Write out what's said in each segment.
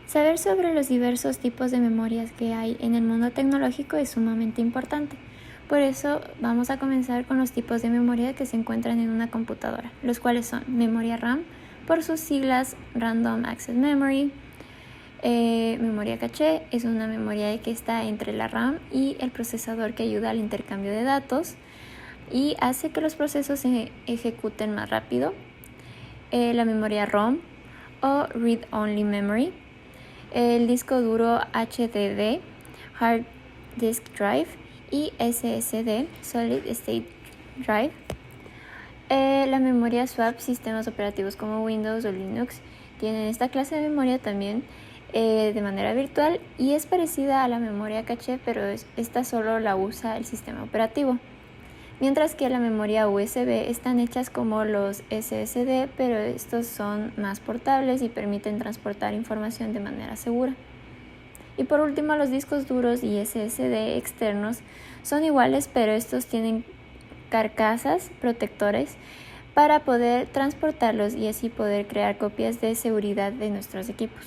Saber sobre los diversos tipos de memorias que hay en el mundo tecnológico es sumamente importante. Por eso vamos a comenzar con los tipos de memoria que se encuentran en una computadora, los cuales son memoria RAM, por sus siglas Random Access Memory. Memoria caché es una memoria que está entre la RAM y el procesador que ayuda al intercambio de datos y hace que los procesos se ejecuten más rápido. La memoria ROM o Read Only Memory, el disco duro HDD, Hard Disk Drive y SSD, Solid State Drive. La memoria swap, sistemas operativos como Windows o Linux tienen esta clase de memoria también de manera virtual y es parecida a la memoria caché, pero esta solo la usa el sistema operativo. Mientras que la memoria USB están hechas como los SSD, pero estos son más portables y permiten transportar información de manera segura. Y por último, los discos duros y SSD externos son iguales, pero estos tienen carcasas protectores para poder transportarlos y así poder crear copias de seguridad de nuestros equipos.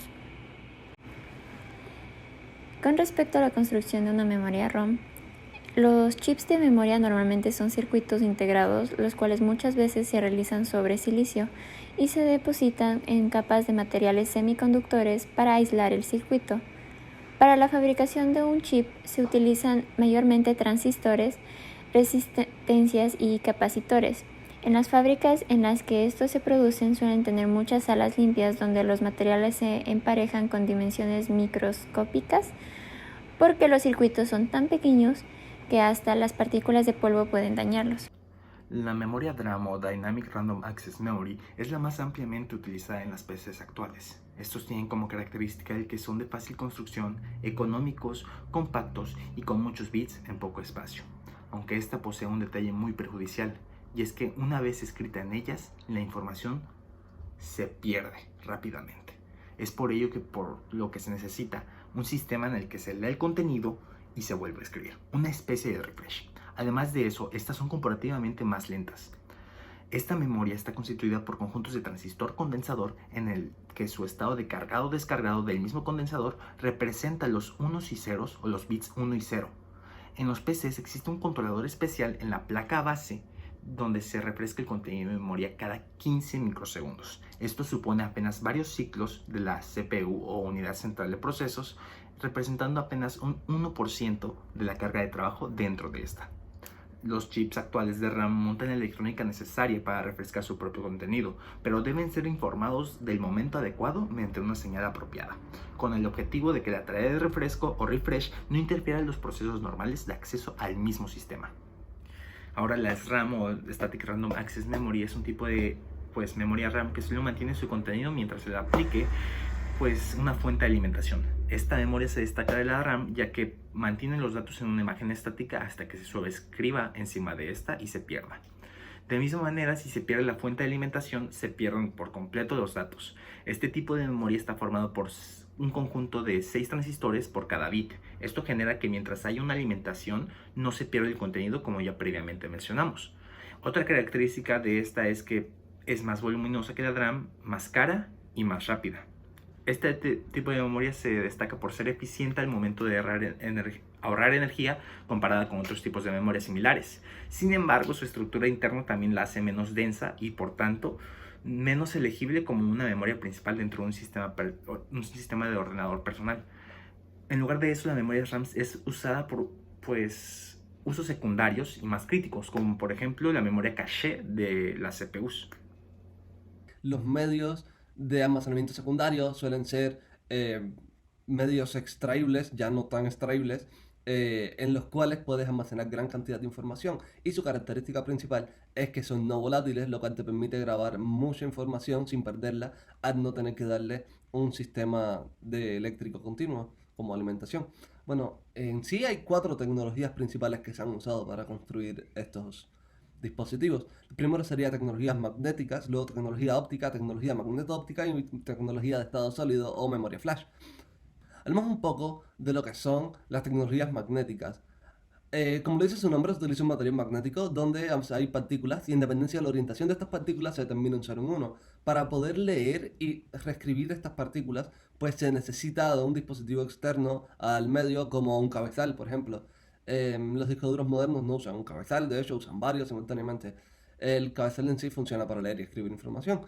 Con respecto a la construcción de una memoria ROM, los chips de memoria normalmente son circuitos integrados, los cuales muchas veces se realizan sobre silicio y se depositan en capas de materiales semiconductores para aislar el circuito. Para la fabricación de un chip se utilizan mayormente transistores, resistencias y capacitores. En las fábricas en las que estos se producen suelen tener muchas salas limpias donde los materiales se emparejan con dimensiones microscópicas porque los circuitos son tan pequeños que hasta las partículas de polvo pueden dañarlos. La memoria DRAM o Dynamic Random Access Memory es la más ampliamente utilizada en las PCs actuales. Estos tienen como característica el que son de fácil construcción, económicos, compactos y con muchos bits en poco espacio. Aunque esta posee un detalle muy perjudicial, y es que una vez escrita en ellas, la información se pierde rápidamente. Es por ello que por lo que se necesita un sistema en el que se lee el contenido y se vuelve a escribir, una especie de refresh. Además de eso, estas son comparativamente más lentas. Esta memoria está constituida por conjuntos de transistor condensador en el que su estado de cargado o descargado del mismo condensador representa los unos y ceros o los bits 1 y 0. En los PCs existe un controlador especial en la placa base donde se refresca el contenido de memoria cada 15 microsegundos. Esto supone apenas varios ciclos de la CPU o unidad central de procesos, representando apenas un 1% de la carga de trabajo dentro de esta. Los chips actuales de RAM montan la electrónica necesaria para refrescar su propio contenido, pero deben ser informados del momento adecuado mediante una señal apropiada, con el objetivo de que la tarea de refresco o refresh no interfiera en los procesos normales de acceso al mismo sistema. Ahora la SRAM o Static Random Access Memory es un tipo de memoria RAM que solo mantiene su contenido mientras se le aplique una fuente de alimentación. Esta memoria se destaca de la RAM ya que mantiene los datos en una imagen estática hasta que se sobreescriba encima de esta y se pierda. De misma manera, si se pierde la fuente de alimentación, se pierden por completo los datos. Este tipo de memoria está formado por un conjunto de 6 transistores por cada bit. Esto genera que mientras haya una alimentación, no se pierde el contenido como ya previamente mencionamos. Otra característica de esta es que es más voluminosa que la DRAM, más cara y más rápida. Este tipo de memoria se destaca por ser eficiente al momento de ahorrar energía comparada con otros tipos de memoria similares. Sin embargo, su estructura interna también la hace menos densa y por tanto menos elegible como una memoria principal dentro de un sistema de ordenador personal. En lugar de eso, la memoria RAM es usada por usos secundarios y más críticos, como por ejemplo la memoria caché de las CPUs. Los medios de almacenamiento secundario suelen ser medios extraíbles, ya no tan extraíbles, en los cuales puedes almacenar gran cantidad de información y su característica principal es que son no volátiles, lo cual te permite grabar mucha información sin perderla al no tener que darle un sistema de eléctrico continuo como alimentación. Bueno, en sí hay 4 tecnologías principales que se han usado para construir estos dispositivos. Primero sería tecnologías magnéticas, luego tecnología óptica, tecnología magneto-óptica y tecnología de estado sólido o memoria flash. Hablemos un poco de lo que son las tecnologías magnéticas. Como lo dice su nombre, se utiliza un material magnético donde hay partículas y en dependencia de la orientación de estas partículas se determina un 0 en 1. Para poder leer y reescribir estas partículas, pues se necesita de un dispositivo externo al medio como un cabezal, por ejemplo. Los discos duros modernos no usan un cabezal, de hecho usan varios simultáneamente. El cabezal en sí funciona para leer y escribir información.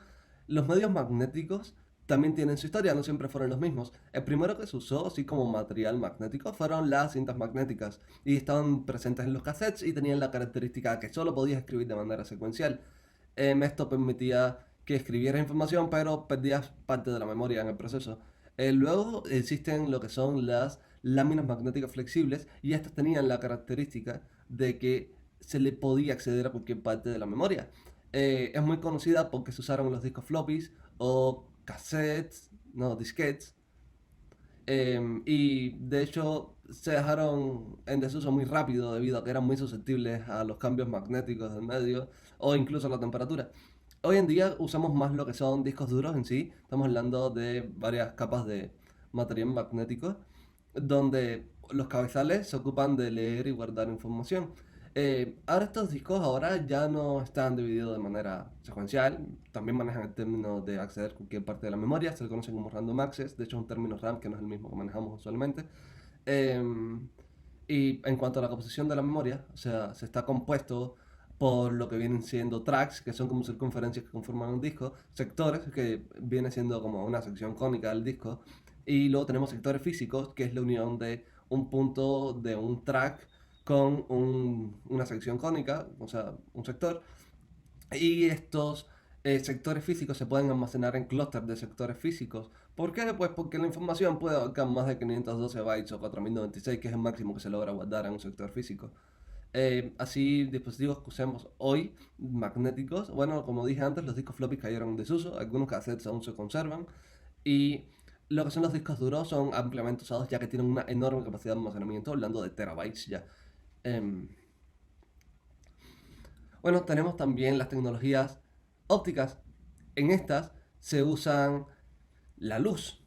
Los medios magnéticos también tienen su historia, no siempre fueron los mismos. El primero que se usó, así como material magnético, fueron las cintas magnéticas y estaban presentes en los cassettes y tenían la característica que solo podías escribir de manera secuencial. Esto permitía que escribieras información, pero perdías parte de la memoria en el proceso. Luego existen lo que son las láminas magnéticas flexibles y estas tenían la característica de que se le podía acceder a cualquier parte de la memoria. Es muy conocida porque se usaron los discos floppies o cassettes, no, disquetes, y de hecho se dejaron en desuso muy rápido debido a que eran muy susceptibles a los cambios magnéticos del medio o incluso a la temperatura. Hoy en día usamos más lo que son discos duros en sí, estamos hablando de varias capas de material magnético, donde los cabezales se ocupan de leer y guardar información. Ahora estos discos ahora ya no están divididos de manera secuencial, también manejan el término de acceder a cualquier parte de la memoria, se le conoce como random access, de hecho es un término RAM que no es el mismo que manejamos usualmente. Y en cuanto a la composición de la memoria, o sea, se está compuesto por lo que vienen siendo tracks, que son como circunferencias que conforman un disco, sectores, que viene siendo como una sección cónica del disco, y luego tenemos sectores físicos, que es la unión de un punto de un track con una sección cónica, o sea, un sector, y estos sectores físicos se pueden almacenar en clústeres de sectores físicos. ¿Por qué? Pues porque la información puede abarcar más de 512 bytes o 4096, que es el máximo que se logra guardar en un sector físico. Así, dispositivos que usamos hoy, magnéticos, bueno, como dije antes, los discos floppy cayeron en desuso, algunos cassettes aún se conservan, y lo que son los discos duros son ampliamente usados ya que tienen una enorme capacidad de almacenamiento, hablando de terabytes ya. Em, bueno, tenemos también las tecnologías ópticas. En estas se usan la luz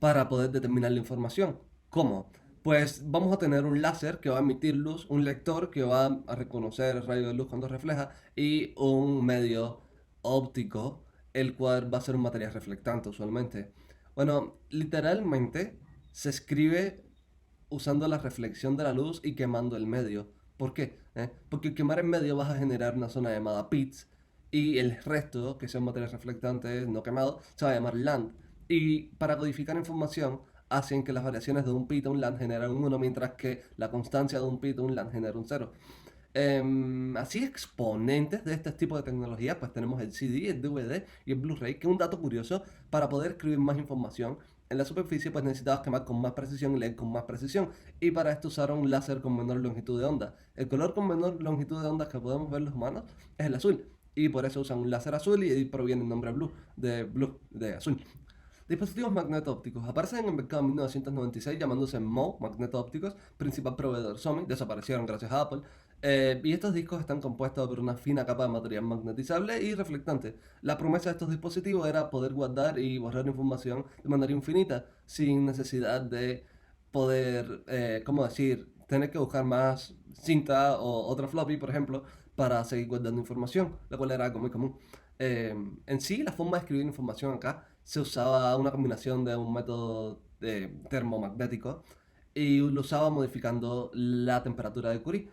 para poder determinar la información. ¿Cómo? Pues vamos a tener un láser que va a emitir luz, un lector que va a reconocer el rayo de luz cuando refleja y un medio óptico, el cual va a ser un material reflectante usualmente. Bueno, literalmente se escribe usando la reflexión de la luz y quemando el medio. ¿Por qué? Porque al quemar el medio vas a generar una zona llamada pits y el resto, que son materiales reflectantes no quemados, se va a llamar land. Y para codificar información hacen que las variaciones de un pit a un land generen un 1, mientras que la constancia de un pit a un land genera un 0. Así exponentes de este tipo de tecnología, pues tenemos el CD, el DVD y el Blu-ray, que es un dato curioso. Para poder escribir más información en la superficie, pues necesitabas quemar con más precisión y leer con más precisión, y para esto usaron un láser con menor longitud de onda. El color con menor longitud de onda que podemos ver los humanos es el azul, y por eso usan un láser azul y de ahí proviene el nombre blue, de azul. Dispositivos magneto-ópticos aparecen en el mercado en 1996 llamándose MO, magneto-ópticos, principal proveedor Sony, desaparecieron gracias a Apple. Y estos discos están compuestos por una fina capa de material magnetizable y reflectante. La promesa de estos dispositivos era poder guardar y borrar información de manera infinita, sin necesidad de poder, ¿cómo decir?, tener que buscar más cinta o otra floppy, por ejemplo, para seguir guardando información, lo cual era algo muy común. En sí, la forma de escribir información acá se usaba una combinación de un método termomagnético y lo usaba modificando la temperatura de Curie.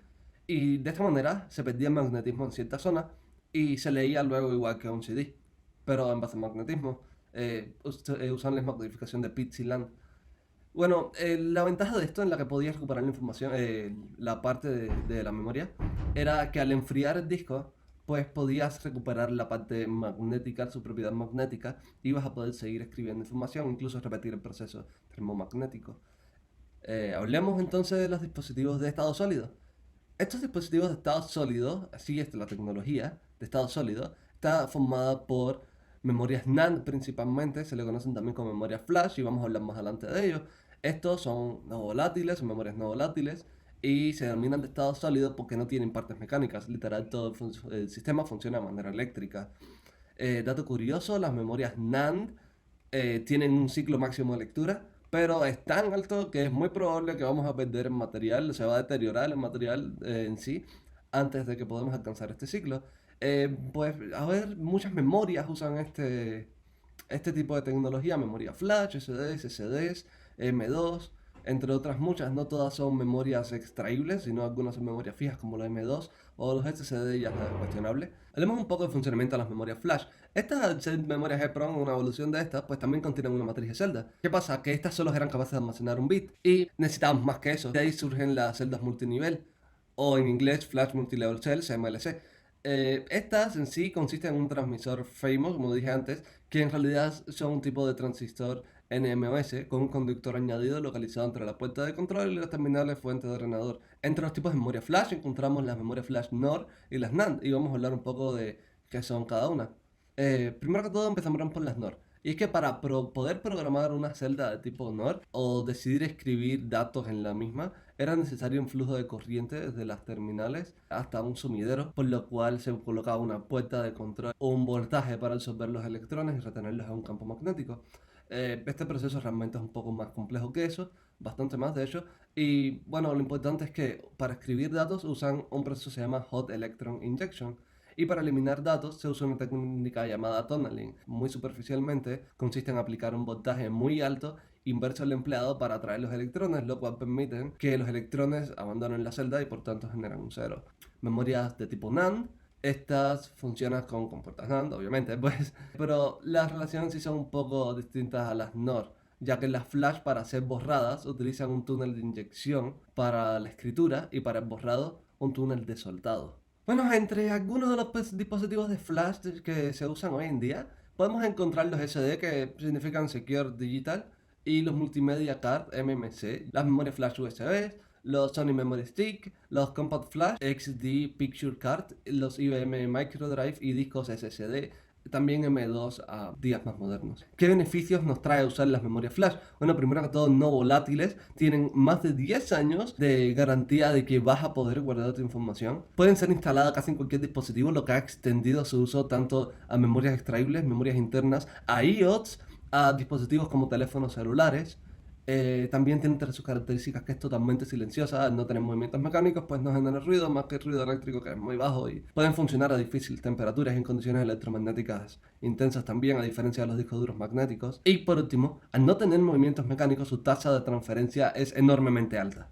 Y de esta manera se perdía el magnetismo en ciertas zonas y se leía luego igual que un CD, pero en base al magnetismo, usando la modificación de Pitts y Land. Bueno, la ventaja de esto en la que podías recuperar la información, la parte de la memoria, era que al enfriar el disco, pues podías recuperar la parte magnética, su propiedad magnética, y vas a poder seguir escribiendo información, incluso repetir el proceso termomagnético. Hablemos entonces de los dispositivos de estado sólido. Estos dispositivos de estado sólido, así es la tecnología de estado sólido, está formada por memorias NAND principalmente, se le conocen también como memorias flash y vamos a hablar más adelante de ellos. Estos son no volátiles, son memorias no volátiles y se denominan de estado sólido porque no tienen partes mecánicas, literal todo el sistema funciona de manera eléctrica. Dato curioso, las memorias NAND tienen un ciclo máximo de lectura, pero es tan alto que es muy probable que vamos a perder el material, se va a deteriorar el material en sí antes de que podamos alcanzar este ciclo. Pues, a ver, muchas memorias usan este tipo de tecnología, memoria flash, SSDs, SSDs, M2, entre otras muchas. No todas son memorias extraíbles, sino algunas son memorias fijas como la M2 o los SSD ya es cuestionable. Hablemos un poco del funcionamiento de las memorias flash. Estas memorias EEPROM, una evolución de estas, pues también contienen una matriz de celda. ¿Qué pasa? Que estas solo eran capaces de almacenar un bit y necesitábamos más que eso. De ahí surgen las celdas multinivel o en inglés Flash Multilevel Cells, MLC. Estas en sí consisten en un transmisor FAMOS, como dije antes, que en realidad son un tipo de transistor NMOS con un conductor añadido localizado entre la puerta de control y las terminales fuente de ordenador. Entre los tipos de memoria flash encontramos las memorias flash NOR y las NAND, y vamos a hablar un poco de qué son cada una. Primero que todo empezamos por las NOR. Y es que para poder programar una celda de tipo NOR o decidir escribir datos en la misma, era necesario un flujo de corriente desde las terminales hasta un sumidero, por lo cual se colocaba una puerta de control o un voltaje para absorber los electrones y retenerlos en un campo magnético. Este proceso realmente es un poco más complejo que eso, bastante más de hecho, y bueno, lo importante es que para escribir datos usan un proceso que se llama Hot Electron Injection, y para eliminar datos se usa una técnica llamada tunneling. Muy superficialmente consiste en aplicar un voltaje muy alto inverso al empleado para atraer los electrones, lo cual permite que los electrones abandonen la celda y por tanto generan un cero. Memorias de tipo NAND. Estas funcionan con compuertas NAND, obviamente, pues, pero las relaciones sí son un poco distintas a las NOR, ya que las flash para ser borradas utilizan un túnel de inyección para la escritura y para el borrado un túnel de soldado. Bueno, entre algunos de los dispositivos de flash que se usan hoy en día, podemos encontrar los SD, que significan Secure Digital, y los Multimedia Card MMC, las memorias flash USB, los Sony Memory Stick, los Compact Flash, XD Picture Card, los IBM Microdrive y discos SSD, también M2 a días más modernos. ¿Qué beneficios nos trae usar las memorias flash? Bueno, primero que todo, no volátiles, tienen más de 10 años de garantía de que vas a poder guardar tu información. Pueden ser instaladas casi en cualquier dispositivo, lo que ha extendido su uso tanto a memorias extraíbles, memorias internas, a IOTS, a dispositivos como teléfonos celulares. También tiene entre sus características que es totalmente silenciosa, al no tener movimientos mecánicos, pues no genera ruido, más que el ruido eléctrico, que es muy bajo, y pueden funcionar a difíciles temperaturas y en condiciones electromagnéticas intensas también, a diferencia de los discos duros magnéticos. Y por último, al no tener movimientos mecánicos, su tasa de transferencia es enormemente alta.